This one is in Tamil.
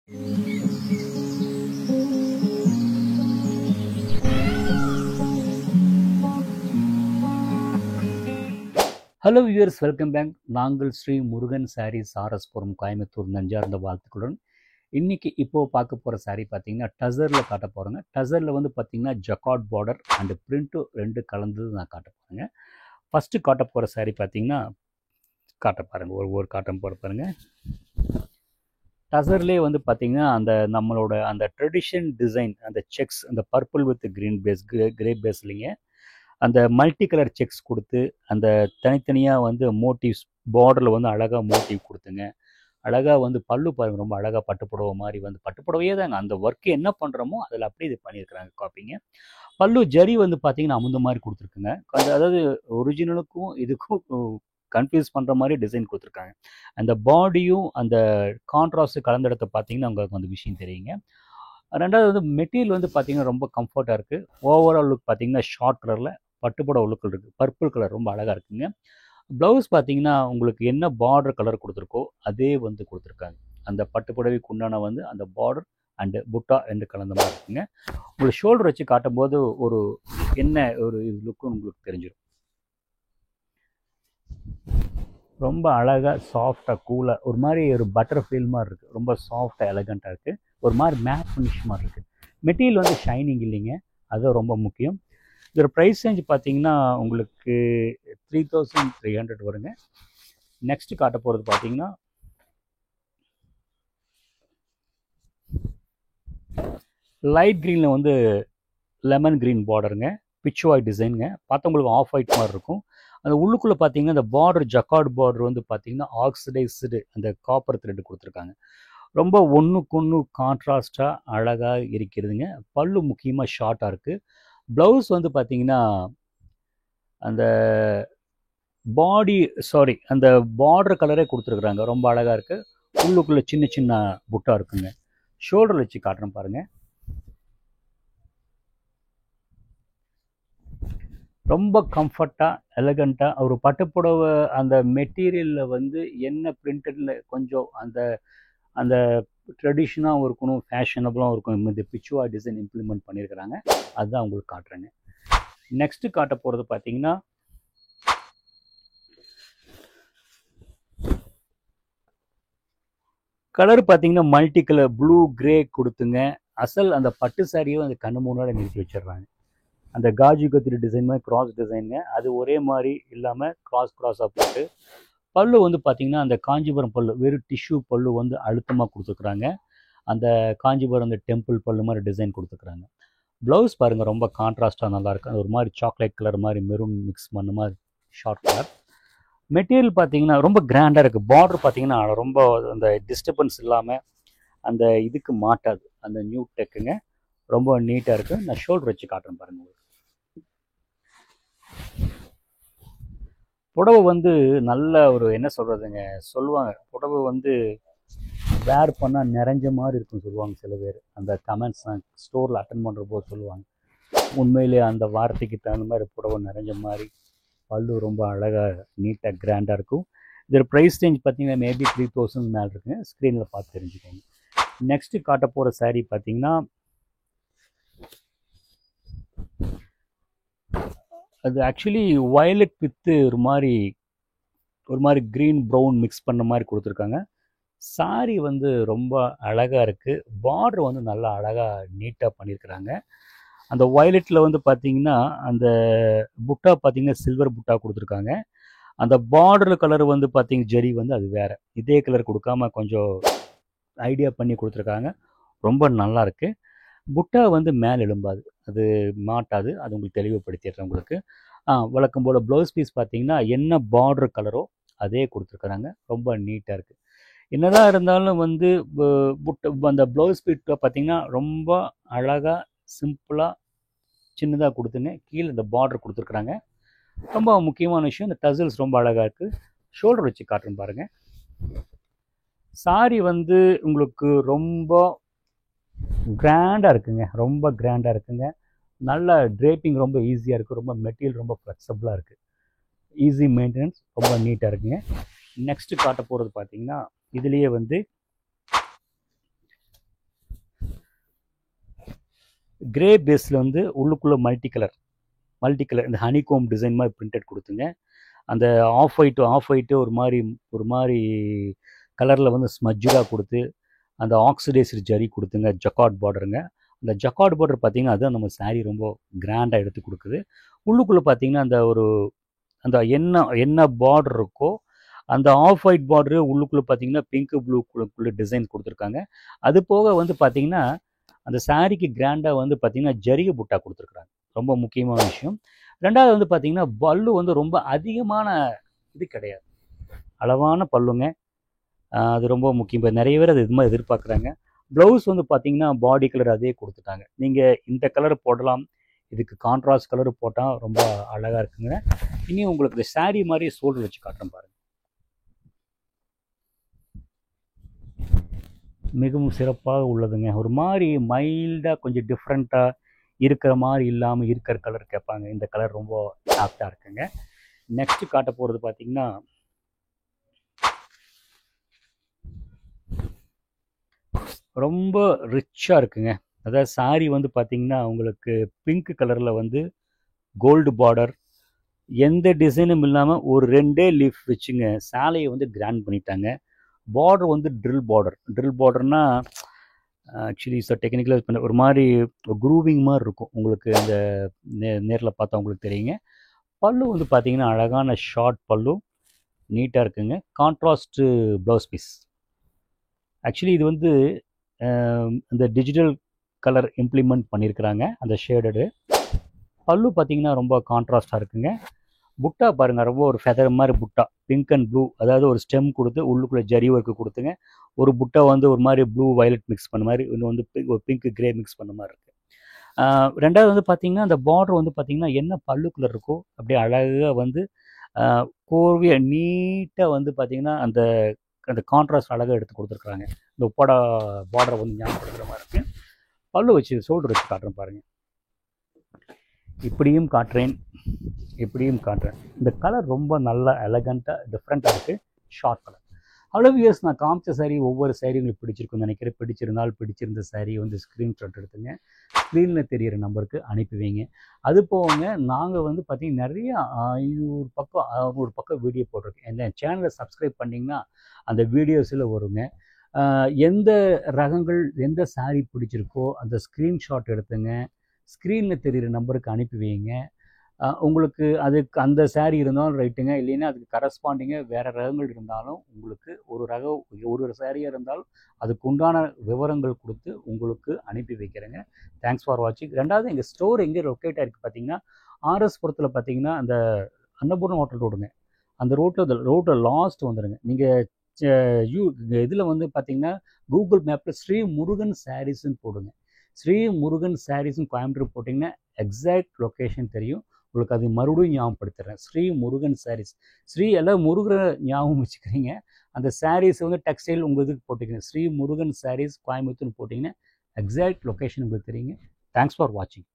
Hello viewers, welcome back. நாங்கள் ஸ்ரீ முருகன் சாரீஸ் ஆர்எஸ்புரம் கோயம்புத்தூர் நெஞ்சார்ந்த வாழ்த்துக்களுடன் இன்றைக்கி இப்போது பார்க்க போகிற சாரீ பார்த்தீங்கன்னா டசரில் காட்ட போகிறேங்க. டசரில் வந்து பார்த்திங்கன்னா ஜக்கார்ட் பார்டர் அண்டு பிரிண்ட்டு ரெண்டு கலந்து நான் காட்ட போகிறேங்க. ஃபஸ்ட்டு காட்ட போகிற சாரீ பார்த்திங்கன்னா காட்ட பாருங்கள், ஒவ்வொரு காட்டம் போட பாருங்கள். டசர்லேயே வந்து பார்த்திங்கன்னா அந்த நம்மளோட அந்த ட்ரெடிஷன் டிசைன், அந்த செக்ஸ், அந்த purple with green base, grey பேஸ்லிங்க அந்த மல்டி கலர் செக்ஸ் கொடுத்து அந்த தனித்தனியாக வந்து மோட்டிவ்ஸ் பார்டரில் வந்து அழகாக மோட்டிவ் கொடுத்துங்க. அழகாக வந்து பல்லு பாருங்கள், ரொம்ப அழகாக பட்டுப்புடவை மாதிரி வந்து பட்டுப்புடவையே தாங்க. அந்த ஒர்க்கு என்ன பண்ணுறோமோ அதில் அப்படியே இது பண்ணியிருக்கிறாங்க காப்பிங்க. பல்லு ஜரி வந்து பார்த்திங்கன்னா அமுந்த மாதிரி கொடுத்துருக்குங்க. அதாவது ஒரிஜினலுக்கும் இதுக்கும் கன்ஃபியூஸ் பண்ணுற மாதிரி டிசைன் கொடுத்துருக்காங்க. அந்த பாடியும் அந்த கான்ட்ராஸ்ட்டு கலந்த இடத்த பார்த்திங்கன்னா உங்களுக்கு அந்த விஷயம் தெரியுங்க. ரெண்டாவது வந்து மெட்டீரியல் வந்து பார்த்திங்கன்னா ரொம்ப கம்ஃபர்ட்டாக இருக்குது. ஓவரால் லுக் பார்த்திங்கன்னா ஷார்ட் கலரில் பட்டுப்புடவை லுக்கில் இருக்குது. பர்பிள் கலர் ரொம்ப அழகாக இருக்குங்க. ப்ளவுஸ் பார்த்திங்கன்னா உங்களுக்கு என்ன பார்டர் கலர் கொடுத்துருக்கோ அதே வந்து கொடுத்துருக்காங்க. அந்த பட்டுப்புடவைக்கு உண்டான வந்து அந்த பார்டர் அண்டு புட்டா ரெண்டு கலந்த மாதிரி இருக்குங்க. உங்களுக்கு ஷோல்டர் வச்சு காட்டும்போது ஒரு என்ன ஒரு இது லுக்குன்னு உங்களுக்கு தெரிஞ்சிடும். ரொம்ப அழகாக சாஃப்டாக கூலாக ஒரு மாதிரி ஒரு பட்டர் ஃபீல் மாதிரி இருக்குது. ரொம்ப சாஃப்டாக எலகண்ட்டாக இருக்குது. ஒரு மாதிரி மேட் ஃபினிஷ் மாதிரி இருக்குது. மெட்டீரியல் வந்து ஷைனிங் இல்லைங்க, அது ரொம்ப முக்கியம். இதோட ப்ரைஸ் ரேஞ்ச் பார்த்தீங்கன்னா உங்களுக்கு 3300 வருங்க. நெக்ஸ்ட்டு காட்ட போகிறது பார்த்தீங்கன்னா லைட் க்ரீனில் வந்து லெமன் க்ரீன் பார்டருங்க, பிச் ஒயிட் டிசைனுங்க. பார்த்தவங்களுக்கு ஆஃப் ஒயிட் மாதிரி இருக்கும். அந்த உள்ளுக்குள்ளே பார்த்தீங்கன்னா அந்த பார்டர் ஜக்கார்ட் பார்டர் வந்து பார்த்தீங்கன்னா ஆக்சிடைஸ்டு அந்த காப்பர் த்ரெட் கொடுத்துருக்காங்க. ரொம்ப ஒன்றுக்கு ஒன்று கான்ட்ராஸ்டாக அழகாக இருக்கிறதுங்க. பல்லு முக்கியமாக ஷார்ட்டாக இருக்குது. ப்ளவுஸ் வந்து பார்த்திங்கன்னா அந்த அந்த பார்டர் கலரே கொடுத்துருக்குறாங்க. ரொம்ப அழகாக இருக்குது. உள்ளுக்குள்ளே சின்ன சின்ன புட்டா இருக்குங்க. ஷோல்டர் வச்சு காட்டுறேன் பாருங்கள். ரொம்ப கம்ஃபர்ட்டாக எலகண்ட்டாக ஒரு பட்டுப்புடவை அந்த மெட்டீரியலில் வந்து என்ன பிரிண்டடில் கொஞ்சம் அந்த அந்த ட்ரெடிஷனாகவும் இருக்கணும், ஃபேஷனபுளாகவும் இருக்கணும். இந்த பிச்சுவா டிசைன் இம்ப்ளிமெண்ட் பண்ணியிருக்கிறாங்க. அதுதான் உங்களுக்கு காட்டுறேங்க. நெக்ஸ்ட்டு காட்ட போகிறது பார்த்தீங்கன்னா கலர் பார்த்தீங்கன்னா மல்டி கலர் ப்ளூ கிரே கொடுத்துங்க. அசல் அந்த பட்டு சாரியும் அந்த கண்ணு முன்னாடி நிறுத்தி வச்சிடுறாங்க. அந்த காஜி கத்திரி டிசைன் மாதிரி கிராஸ் டிசைனுங்க, அது ஒரே மாதிரி இல்லாமல் கிராஸாக போட்டு பல்லு வந்து பார்த்திங்கன்னா அந்த காஞ்சிபுரம் பல்லு, வெறும் டிஷ்யூ பல்லு வந்து அழுத்தமாக கொடுத்துருக்குறாங்க. அந்த காஞ்சிபுரம் அந்த டெம்பிள் பல்லு மாதிரி டிசைன் கொடுத்துருக்குறாங்க. ப்ளவுஸ் பாருங்கள், ரொம்ப கான்ட்ராஸ்ட்டாக நல்லாயிருக்கு. அது ஒரு மாதிரி சாக்லேட் கலர் மாதிரி மெரூன் மிக்ஸ் பண்ண மாதிரி ஷார்ட் கலர். மெட்டீரியல் பார்த்திங்கன்னா ரொம்ப கிராண்டாக இருக்குது. பார்டர் பார்த்திங்கன்னா ரொம்ப அந்த டிஸ்டர்பன்ஸ் இல்லாமல் அந்த இதுக்கு மாட்டாது. அந்த நியூ டெக்குங்க ரொம்ப நீட்டாக இருக்குது. நான் ஷோல்டர் வச்சு காட்டுறேன் பாருங்கள். புடவை வந்து நல்ல ஒரு என்ன சொல்கிறதுங்க, சொல்லுவாங்க புடவை வந்து வேர் பண்ணால் நிறைஞ்ச மாதிரி இருக்குன்னு சொல்லுவாங்க சில பேர். அந்த கமெண்ட்ஸ் நான் ஸ்டோரில் அட்டன் பண்ணுற போது சொல்லுவாங்க. உண்மையிலே அந்த வார்த்தைக்கு தகுந்த மாதிரி புடவை நிறைஞ்ச மாதிரி. பல்லு ரொம்ப அழகாக நீட்டாக கிராண்டாக இருக்கும். இதோட ப்ரைஸ் ரேஞ்ச் பார்த்தீங்கன்னா மேபி 3000 மேலே இருக்குங்க. ஸ்க்ரீனில் பார்த்து தெரிஞ்சுக்கோங்க. நெக்ஸ்ட்டு காட்ட போகிற சாரீ பார்த்தீங்கன்னா அது ஆக்சுவலி வயலட் வித்து ஒரு மாதிரி க்ரீன் ப்ரௌன் மிக்ஸ் பண்ண மாதிரி கொடுத்துருக்காங்க. சாரி வந்து ரொம்ப அழகாக இருக்குது. பார்டர் வந்து நல்லா அழகாக நீட்டாக பண்ணியிருக்கிறாங்க. அந்த வயலட்டில் வந்து பார்த்திங்கன்னா அந்த புட்டா பார்த்திங்கன்னா சில்வர் புட்டா கொடுத்துருக்காங்க. அந்த பார்டர் கலர் வந்து பார்த்திங்கன்னா ஜெரி வந்து அது வேறு, இதே கலர் கொடுக்காம கொஞ்சம் ஐடியா பண்ணி கொடுத்துருக்காங்க. ரொம்ப நல்லாயிருக்கு. புட்டா வந்து மேலே எழும்பாது, அது மாட்டாது. அது உங்களுக்கு தெளிவுபடுத்திடுறேன் உங்களுக்கு. வழக்கம் போல் ப்ளவுஸ் பீஸ் பார்த்திங்கன்னா என்ன பார்டர் கலரோ அதே கொடுத்துருக்குறாங்க. ரொம்ப நீட்டாக இருக்குது. என்னதான் இருந்தாலும் வந்து அந்த ப்ளவுஸ் பீஸ் பார்த்திங்கன்னா ரொம்ப அழகாக சிம்பிளாக சின்னதாக கொடுத்துங்க. கீழே இந்த பார்டர் கொடுத்துருக்குறாங்க. ரொம்ப முக்கியமான விஷயம், இந்த டசல்ஸ் ரொம்ப அழகாக இருக்குது. ஷோல்டர் வச்சு காட்டுறேன் பாருங்கள். சாரி வந்து உங்களுக்கு ரொம்ப கிராண்டாக இருக்குங்க. ரொம்ப கிராண்டாக இருக்குங்க. நல்ல ட்ரேப்பிங் ரொம்ப ஈஸியாக இருக்குது. ரொம்ப மெட்டீரியல் ரொம்ப ஃப்ளெக்சிபிளாக இருக்குது. ஈஸி மெயின்டெனன்ஸ், ரொம்ப நீட்டாக இருக்குங்க. நெக்ஸ்ட்டு காட்ட போகிறது பார்த்திங்கன்னா இதுலேயே வந்து கிரே பேஸில் வந்து உள்ளுக்குள்ளே மல்டி கலர் இந்த ஹனிகோம் டிசைன் மாதிரி பிரிண்டட் கொடுத்துங்க. அந்த ஆஃப் ஒயிட்டு ஒரு மாதிரி கலரில் வந்து ஸ்மஜ்ஜாக கொடுத்து அந்த ஆக்சிடைஸ்டு ஜரி கொடுத்துங்க. ஜக்கார்ட் பார்டருங்க. அந்த ஜக்கார்ட் பார்டர் பார்த்தீங்கன்னா அதுதான் நம்ம சாரீ ரொம்ப கிராண்டாக எடுத்து கொடுக்குது. உள்ளுக்குள்ளே பார்த்தீங்கன்னா அந்த என்ன பார்டர் இருக்கோ அந்த ஆஃப் ஒயிட் பார்டரு உள்ளுக்குள்ளே பார்த்தீங்கன்னா பிங்க் ப்ளூக்குள்ளே டிசைன் கொடுத்துருக்காங்க. அது போக வந்து பார்த்தீங்கன்னா அந்த சாரீக்கு கிராண்டாக வந்து பார்த்தீங்கன்னா ஜரிகை புட்டா கொடுத்துருக்குறாங்க. ரொம்ப முக்கியமான விஷயம். ரெண்டாவது வந்து பார்த்தீங்கன்னா பல்லு வந்து ரொம்ப அதிகமான இது கிடையாது, அளவான பல்லுங்க. அது ரொம்ப முக்கியம். இப்போ நிறைய பேர் அது இது மாதிரி எதிர்பார்க்குறாங்க. ப்ளவுஸ் வந்து பார்த்தீங்கன்னா பாடி கலர் அதே கொடுத்துட்டாங்க. நீங்கள் இந்த கலர் போடலாம், இதுக்கு கான்ட்ராஸ்ட் கலர் போட்டால் ரொம்ப அழகாக இருக்குங்க. இனி உங்களுக்கு இந்த சாரீ மாதிரி ஷோல்டர் வச்சு காட்டுறேன் பாருங்கள். மிகவும் சிறப்பாக உள்ளதுங்க. ஒரு மாதிரி மைல்டாக கொஞ்சம் டிஃப்ரெண்ட்டாக இருக்கிற மாதிரி இல்லாமல் இருக்கிற கலர் கேட்பாங்க. இந்த கலர் ரொம்ப ஆப்டாக இருக்குங்க. நெக்ஸ்ட்டு காட்ட போகிறது பார்த்தீங்கன்னா ரொம்ப ரிச்சாக இருக்குங்க. அதாவது சாரீ வந்து பார்த்தீங்கன்னா உங்களுக்கு பிங்க் கலரில் வந்து கோல்டு பார்டர், எந்த டிசைனும் இல்லாமல் ஒரு 2 லீஃப் வச்சுங்க சேலையை வந்து கிராண்ட் பண்ணிட்டாங்க. பார்டர் வந்து ட்ரில் பார்டர்னா ஆக்சுவலி டெக்னிக்கலாக ஒரு மாதிரி க்ரூவிங் மாதிரி இருக்கும். உங்களுக்கு இந்த நேரில் பார்த்தா உங்களுக்கு தெரியுங்க. பல்லு வந்து பார்த்தீங்கன்னா அழகான ஷார்ட் பல்லு, நீட்டாக இருக்குங்க. Contrast blouse piece. ஆக்சுவலி இது வந்து இந்த டிஜிட்டல் கலர் இம்ப்ளிமெண்ட் பண்ணியிருக்கிறாங்க, அந்த ஷேடடு. பல்லு பார்த்தீங்கன்னா ரொம்ப கான்ட்ராஸ்டாக இருக்குங்க. புட்டா பாருங்கள், ரொம்ப ஒரு ஃபெதர் மாதிரி புட்டா, பிங்க் அண்ட் ப்ளூ, அதாவது ஒரு ஸ்டெம் கொடுத்து உள்ளுக்குள்ளே ஜரி ஒர்க்கு கொடுத்துங்க. ஒரு புட்டா வந்து ஒரு மாதிரி ப்ளூ வயலட் மிக்ஸ் பண்ண மாதிரி, இன்னும் வந்து ஒரு பிங்க் கிரே மிக்ஸ் பண்ண மாதிரி இருக்குது. ரெண்டாவது வந்து பார்த்திங்கன்னா அந்த பார்டர் வந்து பார்த்திங்கன்னா என்ன பல்லு கலர் இருக்கோ அப்படியே அழகாக வந்து கோர்வையாக நீட்டாக வந்து பார்த்திங்கன்னா அந்த அந்த கான்ட்ராஸ்ட் அழகாக எடுத்து கொடுத்துருக்குறாங்க. இந்த உப்பாடா பார்டரை வந்து ஞாபகப்படுத்துகிற மாதிரி இருக்குது. பல்லு வச்சு ஷோல்டர் வச்சு காட்டுறேன் பாருங்கள். இப்படியும் காட்டுறேன். இந்த கலர் ரொம்ப நல்லா எலகண்ட்டாக டிஃப்ரெண்ட்டாக இருக்குது. Short colour. அவ்வளோ வியூஸ் நான் காமிச்ச சாரீ ஒவ்வொரு சாரீ உங்களுக்கு பிடிச்சிருக்குன்னு நினைக்கிறேன். பிடிச்சிருந்த சாரீ வந்து ஸ்க்ரீன்ஷாட் எடுத்துங்க, ஸ்க்ரீனில் தெரிகிற நம்பருக்கு அனுப்பி வைங்க. அது போங்க, நாங்கள் வந்து பார்த்திங்கன்னா நிறைய 500 பக்கம் வீடியோ போட்டிருக்கேன். என் சேனலை சப்ஸ்கிரைப் பண்ணிங்கன்னா அந்த வீடியோஸில் வருங்க. எந்த ரகங்கள் எந்த சாரீ பிடிச்சிருக்கோ அந்த ஸ்க்ரீன்ஷாட் எடுத்துங்க, ஸ்க்ரீனில் தெரிகிற நம்பருக்கு அனுப்பி வைங்க. உங்களுக்கு அதுக்கு அந்த சாரீ இருந்தாலும் ரைட்டுங்க, இல்லைன்னா அதுக்கு கரஸ்பாண்டிங்காக வேறு ரகங்கள் இருந்தாலும் உங்களுக்கு ஒரு சாரியாக இருந்தாலும் அதுக்கு உண்டான விவரங்கள் கொடுத்து உங்களுக்கு அனுப்பி வைக்கிறேங்க. தேங்க்ஸ் ஃபார் வாட்சிங். ரெண்டாவது, எங்கள் ஸ்டோர் எங்கே லொக்கேட் ஆகிருக்கு பார்த்தீங்கன்னா ஆர்எஸ்புரத்தில் பார்த்தீங்கன்னா அந்த அன்னபூர்ணம் ஹோட்டல் ரோடுங்க. அந்த ரோட்டில் லாஸ்ட் வந்துடுங்க. நீங்கள் இதில் வந்து பார்த்தீங்கன்னா கூகுள் மேப்பில் ஸ்ரீ முருகன் சாரீஸ்ன்னு போடுங்க. ஸ்ரீ முருகன் சாரீஸ்ன்னு கோயம்புத்தூர் போட்டிங்கன்னா எக்ஸாக்ட் லொக்கேஷன் தெரியும் உங்களுக்கு. அது மறுபடியும் ஞாபகப்படுத்துகிறேன். ஸ்ரீ முருகன் சாரீஸ். ஸ்ரீ எல்லாம் முருகரை ஞாபகம் வச்சுக்கிறீங்க. அந்த சாரீஸ் வந்து டெக்ஸ்டைல் உங்கள் இதுக்கு போட்டிங்கன்னா ஸ்ரீ முருகன் சாரீஸ் கோயம்புத்தூர்னு போட்டிங்கன்னா எக்ஸாக்ட் லொக்கேஷன் உங்களுக்கு தெரியுங்க. தேங்க்ஸ் ஃபார் வாட்சிங்.